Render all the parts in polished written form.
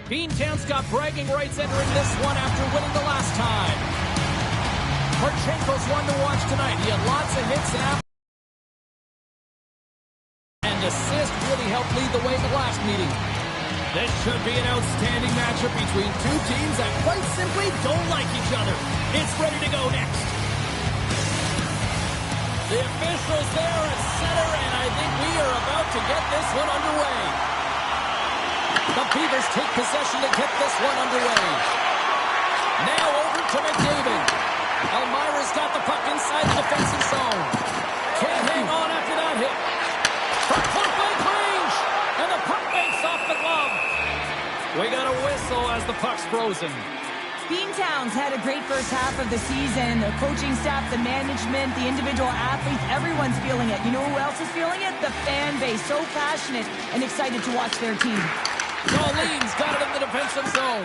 Beantown's got bragging rights entering this one after winning the last time. Marchenko's one to watch tonight. He had lots of hits and assist really helped lead the way in the last meeting. This should be an outstanding matchup between two teams that quite simply don't like each other. It's ready to go next. The officials there at center, and I think we are about to get this one underway. The Beavers take possession to get this one underway. Now over to McDavid. Elmira's got the puck inside the defensive zone. Can't hang on after that hit. From point-blank range, and the puck makes off the glove. We got a whistle as the puck's frozen. Beantown's had a great first half of the season. The coaching staff, the management, the individual athletes, everyone's feeling it. You know who else is feeling it? The fan base. So passionate and excited to watch their team. Jolene's got it in the defensive zone.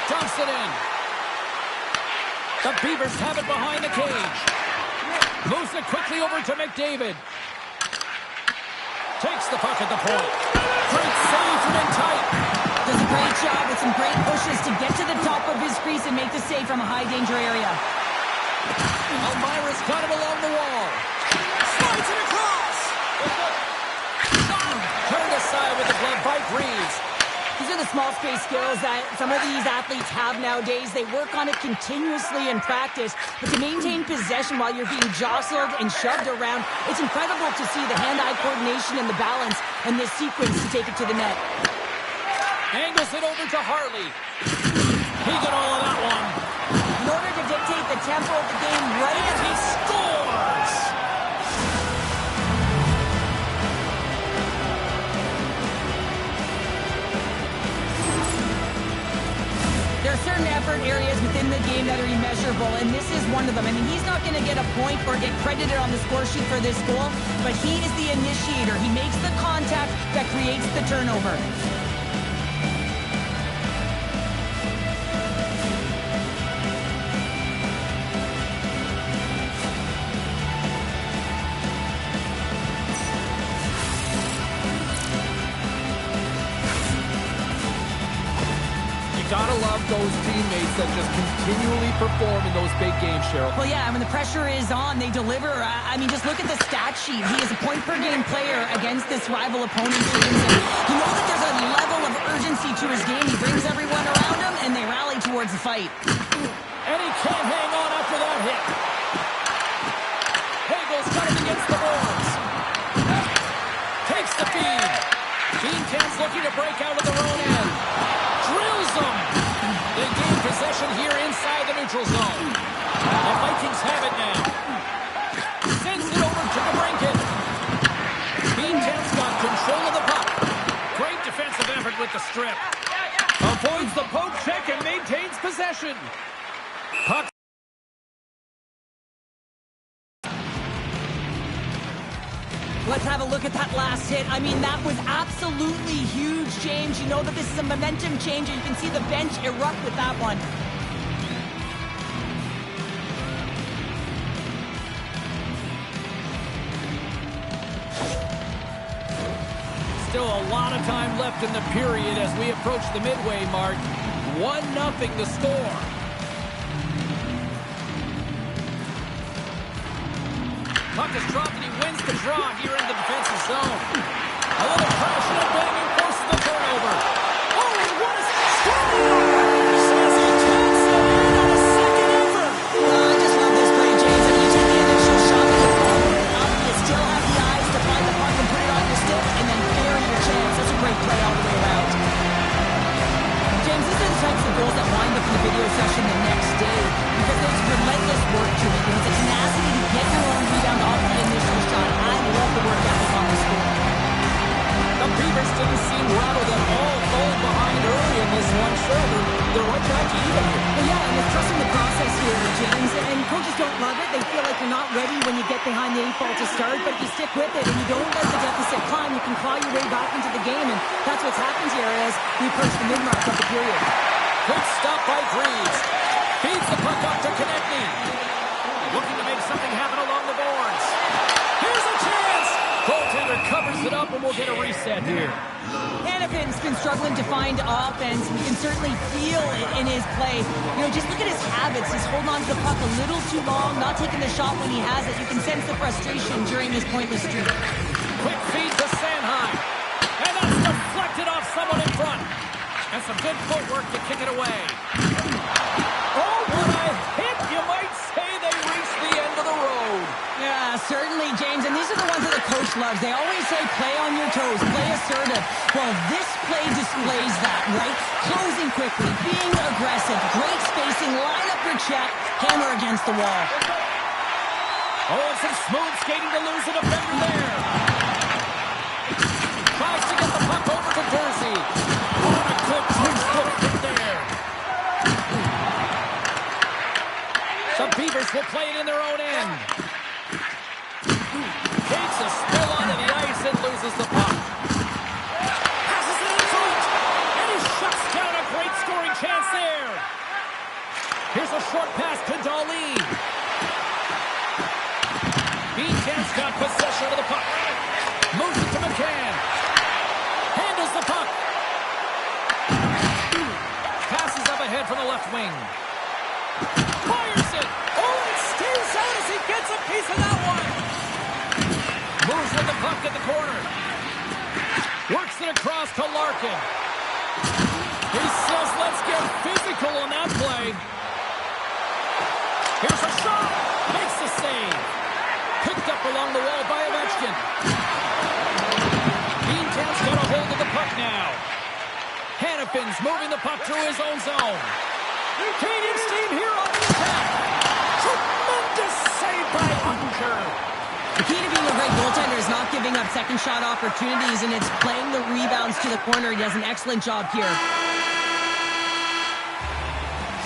Dumps it in. The Beavers have it behind the cage. Moves it quickly over to McDavid. Takes the puck at the point. Great save from in tight. Does a great job with some great pushes to get to the top of his crease and make the save from a high-danger area. Elmira's got it along the wall. Slides it across. Turned aside with the glove by Greaves. These are the small space skills that some of these athletes have nowadays. They work on it continuously in practice, but to maintain possession while you're being jostled and shoved around, it's incredible to see the hand-eye coordination and the balance in this sequence to take it to the net. Angles it over to Harley. He got all of that one. In order to dictate the tempo of the game right as he scores! There are certain effort areas within the game that are immeasurable, and this is one of them. I mean, he's not going to get a point or get credited on the score sheet for this goal, but he is the initiator. He makes the contact that creates the turnover. Gotta love those teammates that just continually perform in those big games, Cheryl. Well, yeah, when the pressure is on, they deliver. I mean, just look at the stat sheet. He is a point-per-game player against this rival opponent, James. And you know that there's a level of urgency to his game. He brings everyone around him, and they rally towards the fight. And he can't hang on after that hit. Hagel's got it against the boards. Takes the feed. Beantown's looking to break out of their own end. Drills them. They gain possession here inside the neutral zone. The Vikings have it now. Sends it over to the Brinket. Beantown's got control of the puck. Great defensive effort with the strip. Avoids the poke check and maintains possession. Puck. Let's have a look at that last hit. I mean, that was absolutely huge, James. You know that this is a momentum changer. You can see the bench erupt with that one. Still a lot of time left in the period as we approach the midway mark. 1-0 the score. Puck is dropped and he wins the draw here in the defensive zone. A little crash and banging forces the turnover. Oh, and what a score! Says he takes it in on a second effort. I just love this play, James. I mean, you take the initial shot at the ball, up, you still have the eyes to find the puck and put it on your stick, and then bury your chance. That's a great play all the way around. James, these are the types of goals that wind up in the video session the next day because there's relentless work to it. There's a tenacity to get your own rebound off the initial shot. I love the work ethic on this goal. The Beavers didn't seem rattled at all, falling behind early in this one. Sure, they're right back to even here. Well, yeah, and it's trusting the process here, James. And coaches don't love it. They feel like you're not ready when you get behind the 8 ball to start, but if you stick with it and you don't let the deficit climb, you can claw your way back into the game, and that's what's happened here as we approach the mid-mark of the period. Good stop by Greaves. Feeds the puck up to Konechny. Looking to make something happen along the boards. Here's a chance. Goaltender covers it up, and we'll get a reset here. Hannafin's been struggling to find offense. We can certainly feel it in his play. You know, just look at his habits. He's holding on to the puck a little too long, not taking the shot when he has it. You can sense the frustration during this pointless streak. Quick feed to Sanheim. And that's deflected off someone in front. And some good footwork to kick it away. Oh, what a hit! You might say they reached the end of the road. Yeah, certainly, James. And these are the ones that the coach loves. They always say, play on your toes, play assertive. Well, this play displays that, right? Closing quickly, being aggressive, great spacing, line up your check, hammer against the wall. Oh, and some smooth skating to lose a defender there. Tries to get the puck over to Jersey. Oh, a good two-foot hit there. The Beavers will play it in their own end. Takes a spill onto the ice and loses the puck. Passes it in front. And he shuts down a great scoring chance there. Here's a short pass to Darlene. Beacham's got possession of the puck. Moves it to McCann. Handles the puck. Passes up ahead from the left wing. Fires it. Oh, it stays out as he gets a piece of that one. Moves with the puck at the corner. Works it across to Larkin. He says, let's get physical on that play. Here's a shot. Makes the save. Picked up along the wall by Ovechkin. Beantown's got a hold of the puck now. Hannafin's moving the puck through his own zone. Canadians team here on the attack. Tremendous save by Ottinger. The key to being a great goaltender is not giving up second shot opportunities, and it's playing the rebounds to the corner. He does an excellent job here.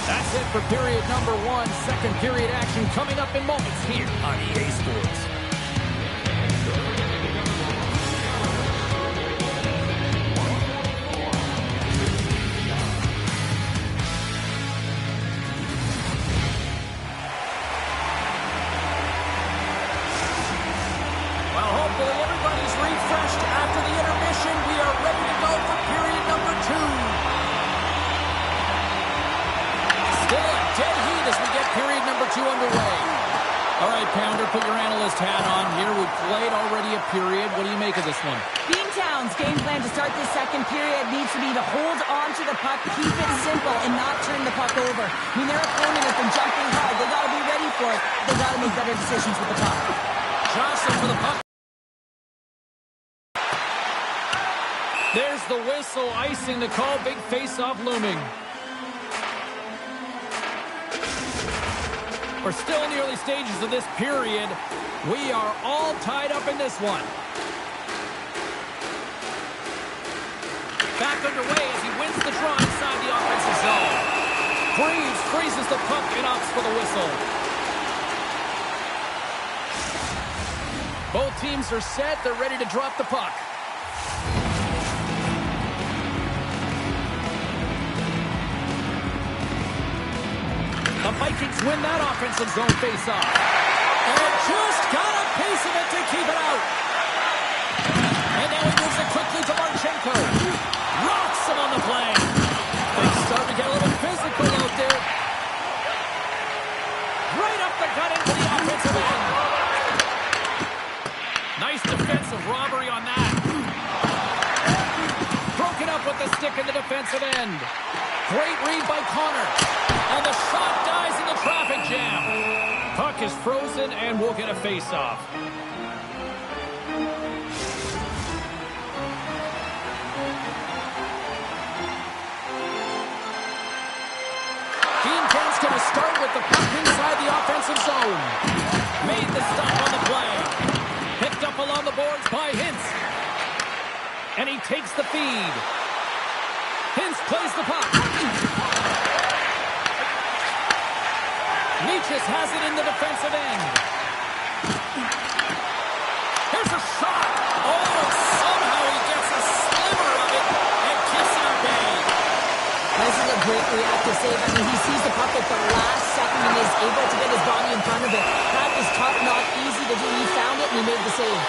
That's it for period number one. Second period action coming up in moments here on EA Sports. Well, hopefully everybody's refreshed after the intermission. We are ready to go for period number two. Still a dead heat as we get period number two underway. All right, Pounder, put your analyst hat on here. We've played already a period. What do you make of this one? Beantown's game plan to start this second period needs to be to hold on to the puck, keep it simple, and not turn the puck over. I mean, their opponent has been jumping hard. They got to be ready for it. They got to make better decisions with the puck. Johnson for the puck. There's the whistle, icing the call. Big face-off looming. We're still in the early stages of this period. We are all tied up in this one. Back underway as he wins the draw inside the offensive zone. Freeze freezes the puck and opts for the whistle. Both teams are set. They're ready to drop the puck. The Vikings win that offensive zone face-off. And just got a piece of it to keep it out. And now he moves it quickly to Marchenko. Rocks him on the play. Things start to get a little physical out there. Right up the gut into the offensive end. Nice defensive robbery on that. Broken up with the stick in the defensive end. Great read by Connor. And the shot dies in the traffic jam. Puck is frozen, and we'll get a face-off. Beantown's going to start with the puck inside the offensive zone. Made the stop on the play. Picked up along the boards by Hintz. And he takes the feed. Hintz plays the puck. Nietzsche has it in the defensive end. Here's a shot. Oh, somehow he gets a sliver of it and keeps it away. This is a great reactive save. I mean, he sees the puck at the last second and is able to get his body in front of it. That is tough, not easy to do. He found it and he made the save.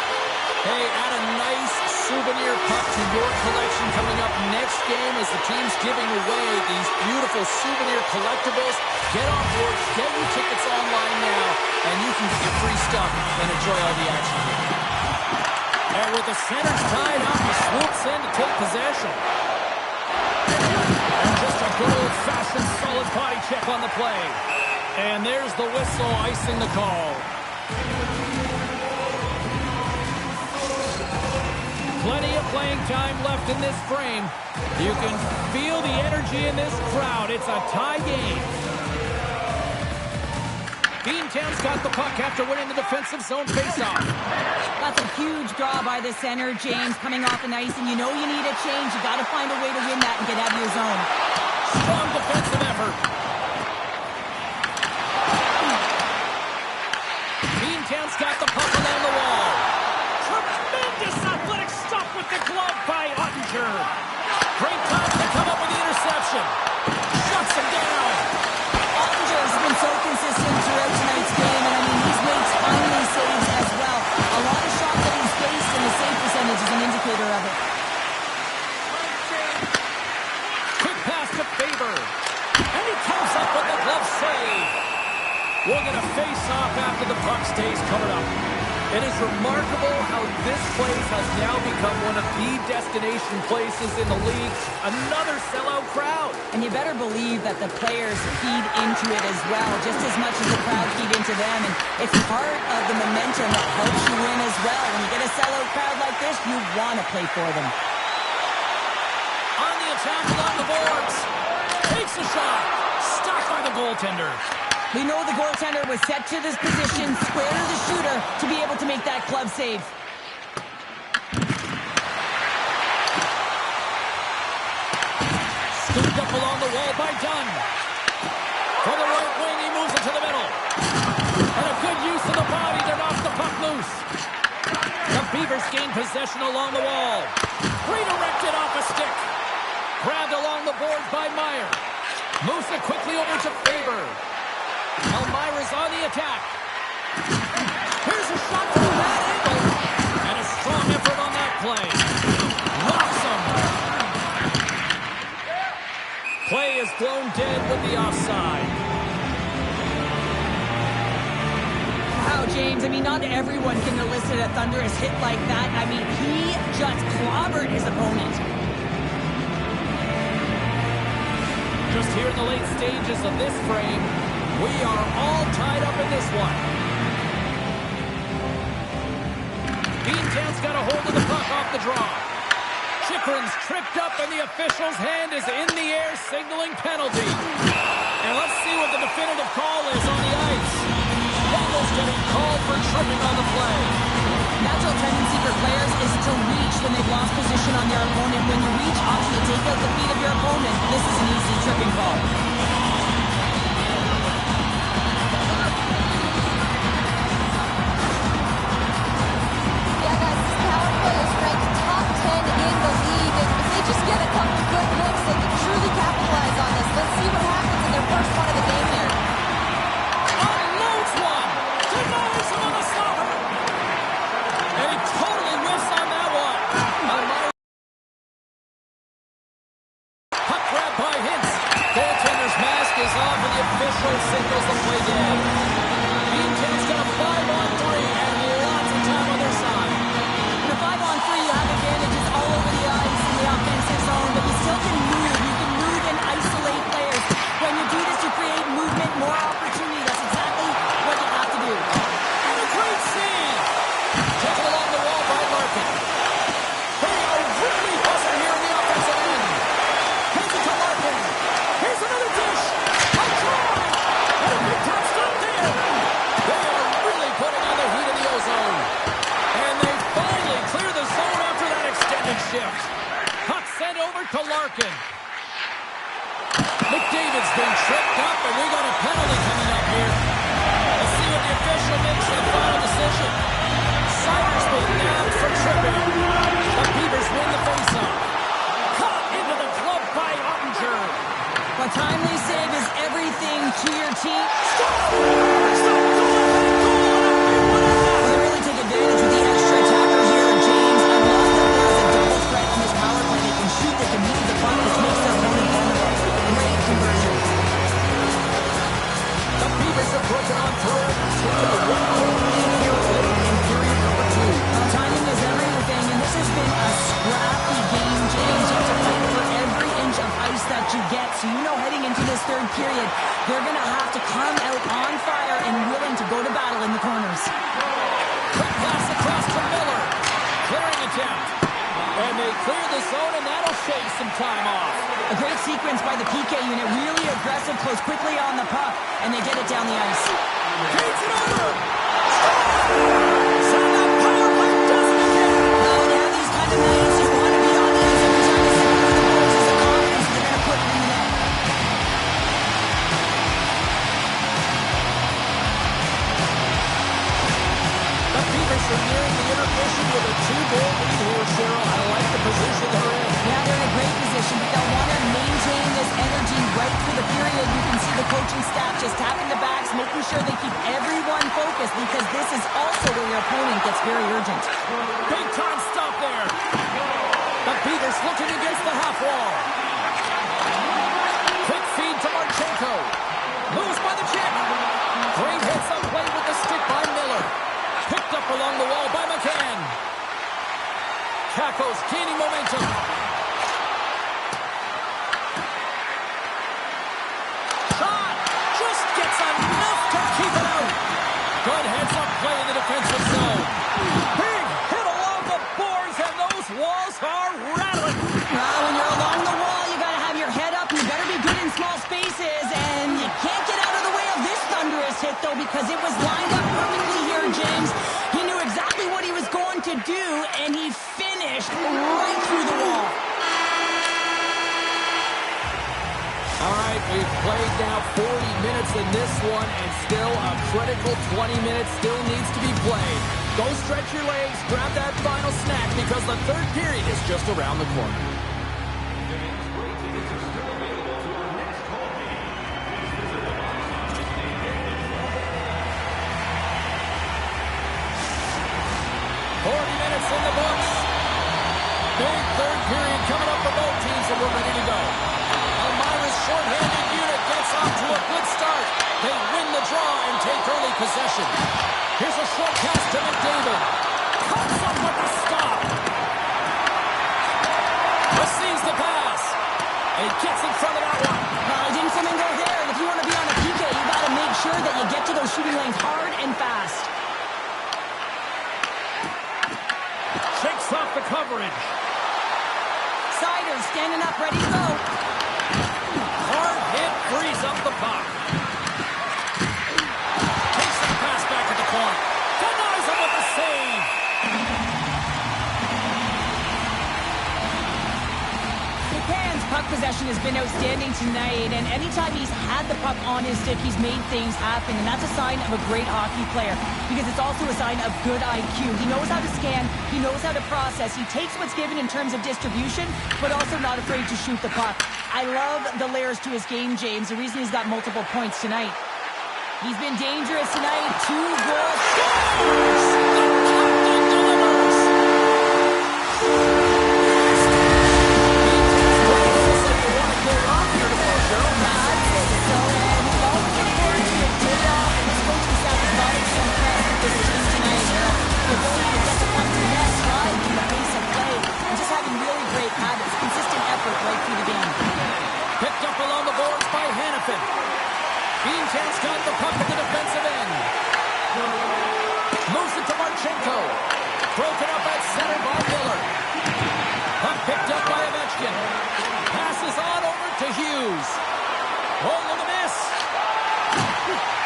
Hey, add a nice souvenir puck to your collection coming up next game as the team's giving away these beautiful souvenir collectibles. Get on board, get your tickets online now, and you can get free stuff and enjoy all the action here. And with the centers tied up, he swoops in to take possession. And just a good old-fashioned solid body check on the play. And there's the whistle icing the call. Plenty of playing time left in this frame. You can feel the energy in this crowd. It's a tie game. Beantown's got the puck after winning the defensive zone faceoff. That's a huge draw by the center, James, coming off an ice, and you know you need a change. You got to find a way to win that and get out of your zone. Strong defensive effort. Beantown's got the puck along the wall. Tremendous athletic stop with the glove by Ottinger. Great time to come up with the interception. Shuts him down. Ottinger has been so consistent throughout tonight's game, and I mean, he's made timely saves as well. A lot of shots that he's faced, and the save percentage is an indicator of it. Quick pass to Faber. And he comes up with the glove save. We're going to face off after the puck stays covered up. It is remarkable how this place has now become one of the destination places in the league. Another sellout crowd. And you better believe that the players feed into it as well, just as much as the crowd feed into them. And it's part of the momentum that helps you win as well. When you get a sellout crowd like this, you want to play for them. On the attack along the boards. Takes a shot. Stopped by the goaltender. We know the goaltender was set to this position, square to the shooter, to be able to make that glove save. Scooped up along the wall by Dunn. From the right wing, he moves it to the middle. And a good use of the body to knock the puck loose. The Beavers gain possession along the wall. Redirected off a stick. Grabbed along the boards by Meyer. Moves it quickly over to Faber. Elmira's on the attack. Here's a shot from that angle. And a strong effort on that play. Rocks him. Play is blown dead with the offside. Wow, James, I mean, not everyone can elicit a thunderous hit like that. I mean, he just clobbered his opponent. Just here in the late stages of this frame, we are all tied up in this one. Beantown's got a hold of the puck off the draw. Chychrun's tripped up and the official's hand is in the air signaling penalty. And let's see what the definitive call is on the ice. Engel's getting called for tripping on the play. Natural tendency for players is to reach when they've lost position on their opponent. When you reach, often you take out the feet of your opponent. This is an easy tripping call. Just get a couple good looks, they can truly capitalize on this. Let's see what happens in their first one of the game here. Unloads one! Denies him on the stopper! And he totally whiffs on that one. Elmira. Puck grab by Hintz. Goaltender's mask is off and the official signals the play dead. Beantown's got a 5-on-3 and lots of time on their side. In a 5-on-3, you have advantages all over the ice in the offensive zone, but you still can move. You can move and isolate players. When you do this, you create movement, more opportunity. That's exactly what you have to do. And a great save! Taken along the wall by Larkin. They are really buzzing here in the offensive end. Hands it to Larkin. Here's another dish. A try! And a big time stop there. They are really putting on the heat in the ozone. And they finally clear the zone after that extended shift. Puck sent over to Larkin. McDavid's been tripped up, and we got a penalty coming up here. Let's see what the official makes for the final decision. Sider's been nabbed for tripping. The Beavers win the faceoff. Caught into the glove by Ottinger. A timely save is everything to your team. They really take advantage of the extra attacker here. Clear the zone, and that'll shave some time off. A great sequence by the PK unit. Really aggressive, close quickly on the puck, and they get it down the ice. Feeds it over. So the power play does it again. Oh, yeah, these kind of nights, you want to be on the ice every time you see one of the goals is a confidence. They're going to put it in the net. The Beavers are nearing the intermission with a 2-goal lead here, Cheryl. I like the position they're in. Yeah, they're in a great position, but they'll want to maintain this energy right through the period. You can see the coaching staff just tapping the backs, making sure they keep everyone focused, because this is also where your opponent gets very urgent. Big time stop there. The Beavers looking against the half wall. Quick feed to Marchenko. Moves by the check. Great hits up play with the stick by Miller. Picked up along the wall by McCann. Kakos gaining momentum. Shot! Just gets enough to keep it out. Good heads-up play in the defensive zone. Big hit along the boards, and those walls are rattling. When you're along the wall, you got to have your head up. You better be good in small spaces, and you can't get out of the way of this thunderous hit, though, because it was lined up perfectly here, James. He knew exactly what he was going to do, and he finished right through the wall. All right, we've played now 40 minutes in this one, and still a critical 20 minutes still needs to be played. Go stretch your legs, grab that final snack, because the third period is just around the corner. In the books. Big third period coming up for both teams, and we're ready to go. Elmira's shorthanded unit gets off to a good start. They win the draw and take early possession. Here's a short pass to McDavid. Comes up with a stop. Receives the pass. And gets in front of that one. He didn't come and go there. And if you want to be on a PK, you got to make sure that you get to those shooting lanes hard and fast. Shakes off the coverage. Sider standing up, ready to go. Hard hit, frees up the puck. Takes the pass back at the point. Denies him with the save. McCann's puck possession has been outstanding tonight, and anytime he's had the puck on his stick, he's made things happen, and that's a sign of a great hockey player, because it's also a sign of good IQ. He knows how to scan, he knows how to process, he takes what's given in terms of distribution, but also not afraid to shoot the puck. I love the layers to his game, James, the reason he's got multiple points tonight. He's been dangerous tonight, 2 goals. The captain delivers. Picked up along the boards by Hannafin. Beantown's got the puck at the defensive end. Moves it to Marchenko. Broken up at center by Miller. Puck picked up by Ovechkin. Passes on over to Hughes. Oh, look at this.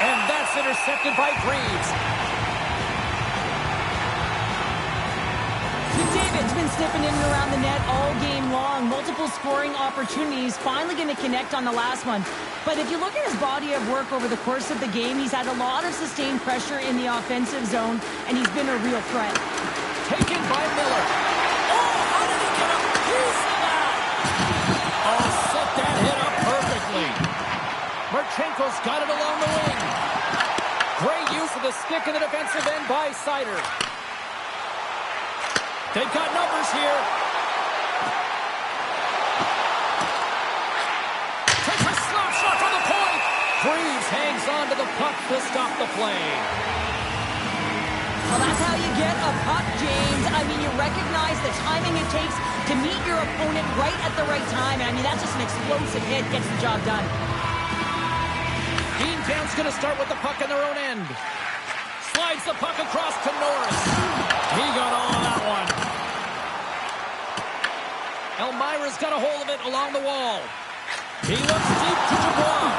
And that's intercepted by Greaves. McDavid's been sniffing in and around the net all game long. Multiple scoring opportunities. Finally going to connect on the last one. But if you look at his body of work over the course of the game, he's had a lot of sustained pressure in the offensive zone, and he's been a real threat. Taken by Miller. Oh, how did he get a piece of that? Oh, set that hit up perfectly. Marchenko's got it along the wing. Great use of the stick in the defensive end by Sider. They've got numbers here. Takes a slap shot from the point. Greaves hangs on to the puck to stop the play. Well, that's how you get a puck, James. I mean, you recognize the timing it takes to meet your opponent right at the right time. And I mean, that's just an explosive hit. Gets the job done. Beantown's going to start with the puck in their own end. Slides the puck across to Norris. He got all of that one. Elmira's got a hold of it along the wall. He looks deep to Dubois.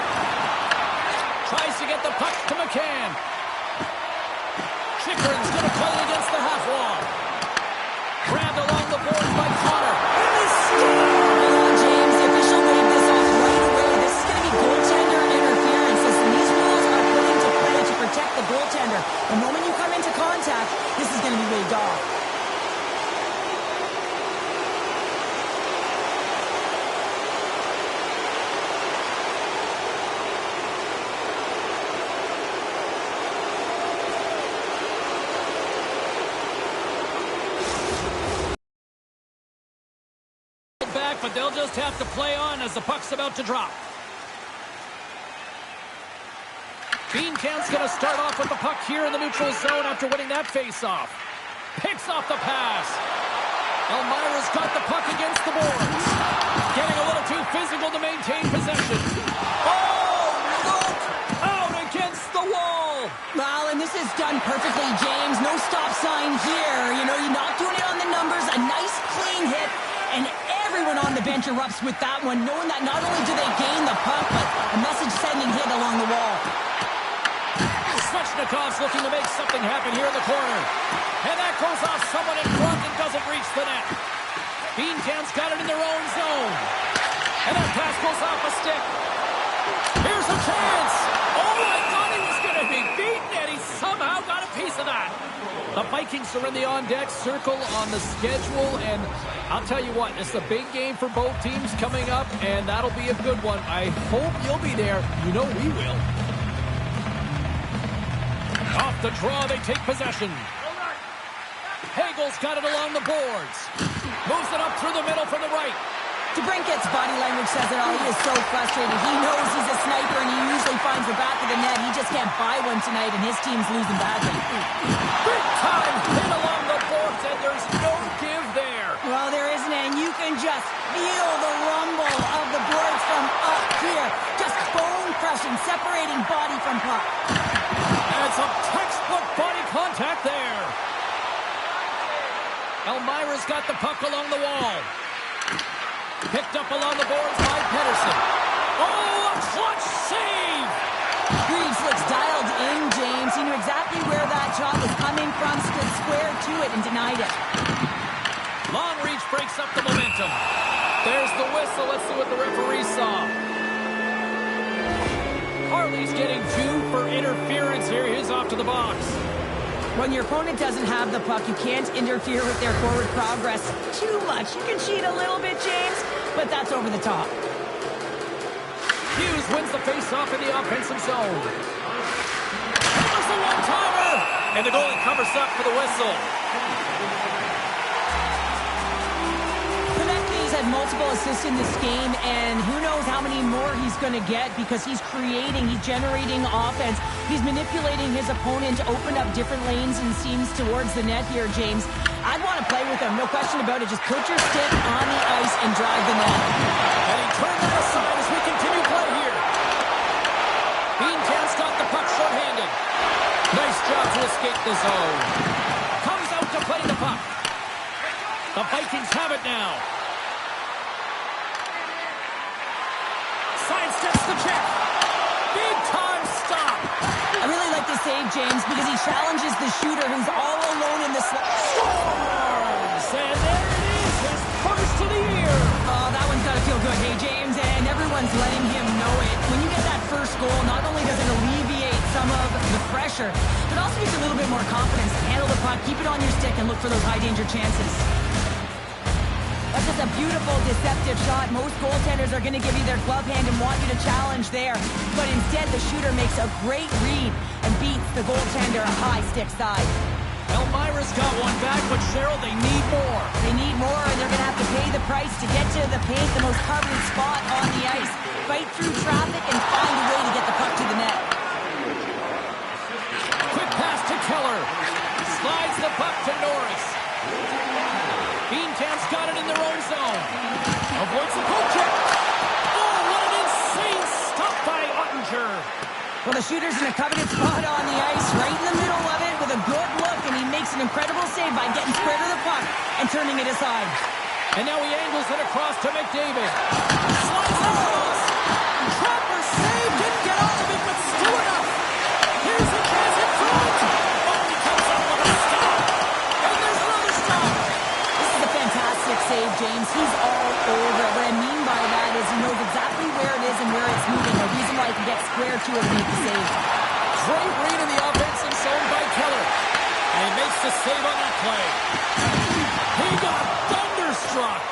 Tries to get the puck to McCann. Chikrin's going to play it against the half wall. Grabbed along the boards by Connor. And the steal! James, the official waved this off right away. This is going to be goaltender interference. Listen, these rules are put into play to protect the goaltender. The moment you come into contact, this is going to be waved off. But they'll just have to play on as the puck's about to drop. Beancan's going to start off with the puck here in the neutral zone after winning that face-off. Picks off the pass. Elmira's got the puck against the boards. Getting a little too physical to maintain possession. Oh, look! Out against the wall! Well, and this is done perfectly, James. No stop sign here. You know, you're not doing it on the numbers. A nice, clean hit. And everyone on the bench erupts with that one, knowing that not only do they gain the puck, but a message-sending hit along the wall. Svechnikov's looking to make something happen here in the corner. And that goes off someone in front and doesn't reach the net. Beancan's got it in their own zone. And that pass goes off a stick. Here's a chance. Oh, I thought he was going to be beaten, and he somehow got a piece of that. The Vikings are in the on-deck circle on the schedule, and I'll tell you what, it's a big game for both teams coming up, and that'll be a good one. I hope you'll be there. You know we will. Off the draw, they take possession. Hagel's got it along the boards. Moves it up through the middle from the right. DeBrincat's body language says it all. He is so frustrated. He knows he's a sniper, and he usually finds the back of the net. He just can't buy one tonight, and his team's losing badly. Big time hit along the boards, and there's no give there. Well, there isn't, and you can just feel the rumble of the boards from up here. Just bone-crushing, separating body from puck. And some textbook body contact there. Elmira's got the puck along the wall. Picked up along the boards by Pedersen. Oh, a clutch save! Greaves looks dialed in, James. He knew exactly where that shot was coming from, stood square to it, and denied it. Long reach breaks up the momentum. There's the whistle. Let's see what the referee saw. Harley's getting 2 for interference here. He's off to the box. When your opponent doesn't have the puck, you can't interfere with their forward progress too much. You can cheat a little bit, James, but that's over the top. Hughes wins the face-off in the offensive zone. There's the one-timer! And the goalie covers up for the whistle. He's had multiple assists in this game, and who knows how many more he's going to get because he's generating offense. He's manipulating his opponent to open up different lanes and seams towards the net here, James. I'd want to play with him, no question about it. Just put your stick on the ice and drive the net. And he turned that aside as we continue play here. Beancan's got the puck short-handed. Nice job to escape the zone. Comes out to play the puck. The Vikings have it now. Sidesteps the check. Big time stop. I really like this save, James, because he challenges the shooter who's all alone in the scores! And there it is, his first of the year. Oh, that one's got to feel good, hey, James, and everyone's letting him know it. When you get that first goal, not only does it alleviate some of the pressure, but also gives you a little bit more confidence to handle the puck, keep it on your stick, and look for those high-danger chances. That's just a beautiful, deceptive shot. Most goaltenders are going to give you their glove hand and want you to challenge there. But instead, the shooter makes a great read and beats the goaltender a high stick side. Elmira's got one back, but Cheryl, they need more. They need more, and they're going to have to pay the price to get to the paint, the most covered spot on the ice, fight through traffic, and find a way to get the puck to the net. Quick pass to Keller. Slides the puck to Norris. Beancan's got it in their own zone. Avoids the poke check. Oh, what an insane stop by Ottinger. Well, the shooter's in a coveted spot on the ice, right in the middle of it with a good look, and he makes an incredible save by getting square to the puck and turning it aside. And now he angles it across to McDavid. Slides across. Trapper save. Didn't get off of it, but still enough. Here's the chance in front. Oh, he comes up with a stop. And there's another stop. This is a fantastic save, James. He's all over it. What I mean by that is he knows exactly where it is and where it's moving. A reason why he can get square to it and make the save. Great read in the offensive zone by Keller. And he makes the save on that play. He got thunderstruck.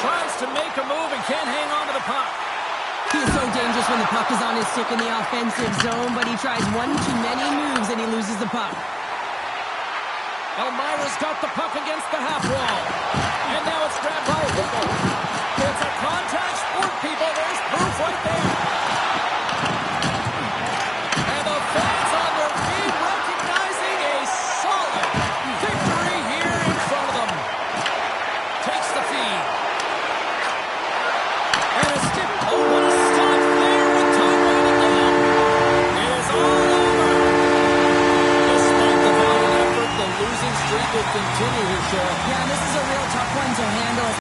Tries to make a move and can't hang on to the puck. He is so dangerous when the puck is on his stick in the offensive zone, but he tries one too many moves and he loses the puck. Elmira's got the puck against the half wall. And now it's grabbed by Hooper. It's a contact sport, people. There's